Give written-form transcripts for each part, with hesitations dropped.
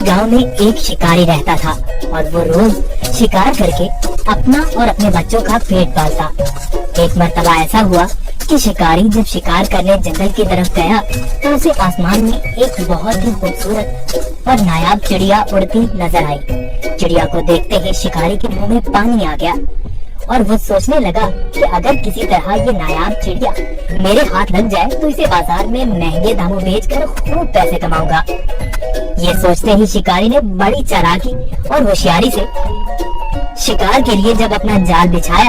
गांव में एक शिकारी रहता था और वो रोज शिकार करके अपना और अपने बच्चों का पेट पालता। एक मर्तबा ऐसा हुआ कि शिकारी जब शिकार करने जंगल की तरफ गया तो उसे आसमान में एक बहुत ही खूबसूरत और नायाब चिड़िया उड़ती नजर आई। चिड़िया को देखते ही शिकारी के मुंह में पानी आ गया और वो सोचने लगा कि अगर किसी तरह ये नायाब चिड़िया मेरे हाथ लग जाए तो इसे बाजार में महंगे दामों बेचकर खूब पैसे कमाऊंगा। ये सोचते ही शिकारी ने बड़ी चालाकी और होशियारी से शिकार के लिए जब अपना जाल बिछाया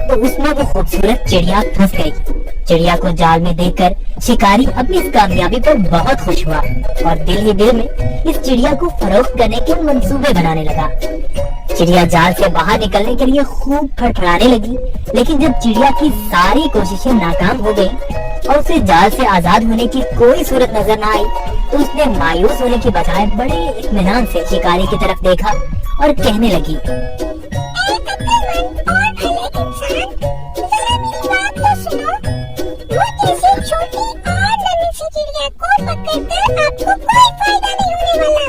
तो उसमें वो खूबसूरत चिड़िया फंस गई। चिड़िया को जाल में देखकर शिकारी अपनी इस कामयाबी पर बहुत खुश हुआ और दिल ही दिल में इस चिड़िया को फरोख्त करने के मंसूबे बनाने लगा। चिड़िया जाल से बाहर निकलने के लिए खूब फड़फड़ाने लगी, लेकिन जब चिड़िया की सारी कोशिशें नाकाम हो गयी और उसे जाल से आजाद होने की कोई सूरत नजर न आई तो उसने मायूस होने की बजाय बड़े इत्मीनान से शिकारी की तरफ देखा और कहने लगी, छोटी और नन्ही सी चिड़िया को पकड़कर आपको कोई फायदा नहीं होने वाला,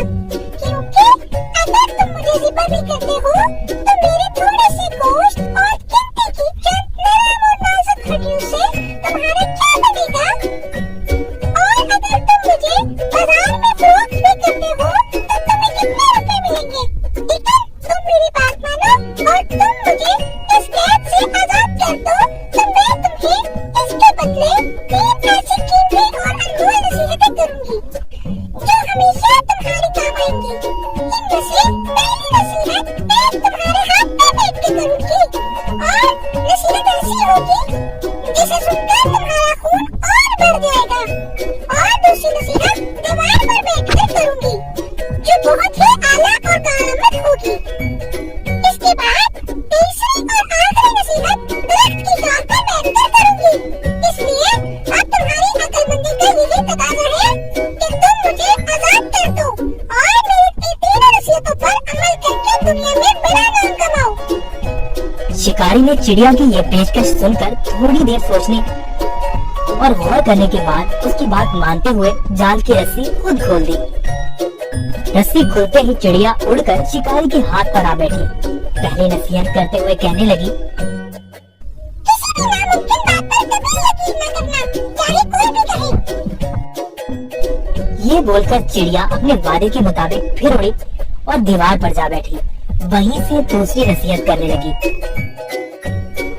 क्योंकि अगर तुम मुझे ज़िबा भी करते हो तो मेरे थोड़े से गोश्त और गिनती की चंद नरम और नाजुक हड्डियों से तुम्हारा क्या बनेगा। और अगर तुम मुझे बाजार में फरोख्त भी करते हो तो तुम्हें कितने रुपए मिलेंगे, लेकिन तुम मेरी बात मानो और तुम मुझे इस कैद से आजाद कर दो तो मैं तुम्हें इसके बदले 3 ऐसी कीमती और अनमोल नसीहतें करूंगी जो हमेशा तुम्हारे काम आएंगी। इनमें से पहली नसीहत मैं तुम्हारे हाथ पे बैठ के करूंगी और नसीहत ऐसी होगी जिसे सुनकर तुम्हारा खून और बढ़ जाएगा। और दूसरी नसीहत दीवार पर बैठ कर करूंगी जो बहुत ही आला और कारामद होगी। इसके बाद तीसरी और आखिरी नसीहत दरख्त की डाल पर बैठकर करूंगी। इसलिए अब तुम्हारी अक्लमंदी का यही तकाजा है कि तुम मुझे आजाद कर दो और मेरी तीनों नसीहतों पर अमल करके दुनिया में बड़ा नाम कमाओ। शिकारी ने चिड़िया की ये पेशकश सुनकर थोड़ी देर सोचने और गौर करने के बाद उसकी बात मानते हुए जाल की रस्सी खुद खोल दी। रस्सी खुलते ही चिड़िया उड़कर शिकारी के हाथ पर आ बैठी। पहले नसीहत करते हुए कहने लगी, किसी भी नामुमकिन बात पर कभी यकीन न करना, चाहे कोई भी कहे। ये बोलकर चिड़िया अपने वादे के मुताबिक फिर उड़ी और दीवार पर जा बैठी। वहीं से दूसरी नसीहत करने लगी,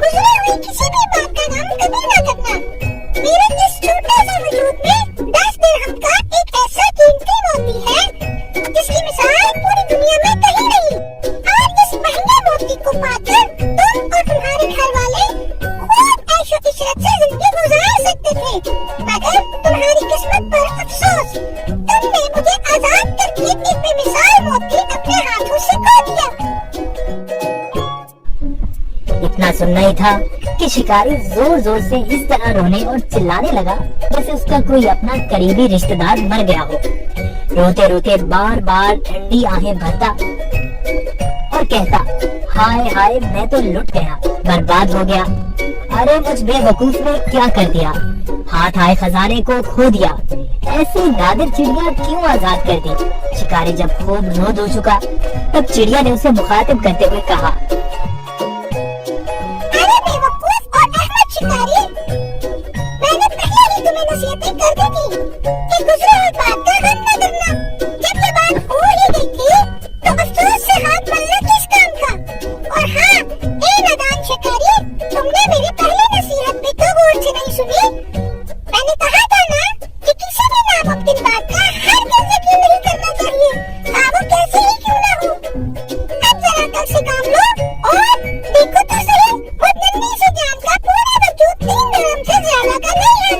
गुजरे हुए किसी भी बात का नाम कभी न करना। मेरे इस छोटे से वजूद में 10 दिरहम का एक ऐसा कीमती मोती है जिसकी मिसाल पूरी दुनिया में कहीं नहीं। और इस महंगे मोती को पाकर तुम और तुम्हारे घर वाले खूब ऐशो इशरत से जिंदगी गुजार सकते थे, मगर तुम्हारी किस्मत पर अफसोस, तुमने मुझे आजाद करके एक बेमिसाल मोती अपने हाथों से खो दिया। इतना सुनना ही था कि शिकारी जोर जोर से इस तरह रोने और चिल्लाने लगा जैसे उसका कोई अपना करीबी रिश्तेदार मर गया हो। रोते रोते बार बार ठंडी आहें भरता और कहता, हाय हाय मैं तो लुट गया, बर्बाद हो गया। अरे मुझ बेवकूफ ने क्या कर दिया, हाथ आए खजाने को खो दिया। ऐसी नादिर चिड़िया क्यों आजाद कर दी। शिकारी जब खूब रो धो चुका तब चिड़िया ने उसे मुखातिब करते हुए कहा, अरे बेवकूफ और अहमद शिकारी, मैंने पहले ही तुम्हें नसीहतें कर दी थी कि गुजरे हुए बात का गम न करना। जब ये बात हो ही गई थी तो अफसोस से हाथ मलना किस काम का। और हाँ, ए नादान शिकारी, तुमने मेरी पहली नसीहत भी तो गौर से नहीं सुनी। मैंने कहा था ना कि किसी भी नामुमकिन बात का हरगिज़ यकीन नहीं करना चाहिए, वो कैसे ही क्यों ना हो। अब जरा कल से काम लो और देखो तो सही, वो नन्ही सी जान का पूरा वजूद 3 दिरहम से ज्यादा का नहीं है,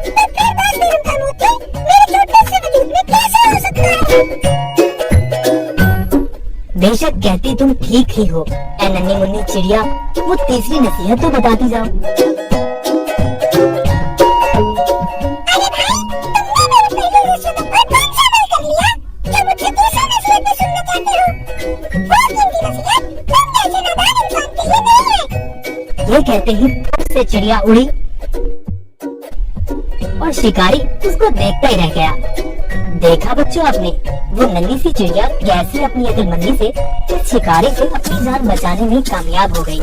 तो फिर 10 दिरहम का मोती मेरे छोटे से वजूद में कैसे हो सकता है। बेशक कहती तुम ठीक ही हो ऐ नन्ही मुन्नी चिड़िया, वो तीसरी नसीहत तो बताती जाओ। अरे भाई, तुमने मेरी पहली नसीहत पर कौन सा अमल कर लिया जो मुझसे दूसरी नसीहतें सुनना चाहते हो। वो कीमती नसीहत तुम जैसे नादान इंसान के लिए नहीं है। ये कहते ही फट से चिड़िया उड़ी और शिकारी उसको देखता ही रह गया। देखा बच्चों आपने, वो नन्ही सी चिड़िया कैसे अपनी अक्लमंदी से इस शिकारी से अपनी जान बचाने में कामयाब हो गई।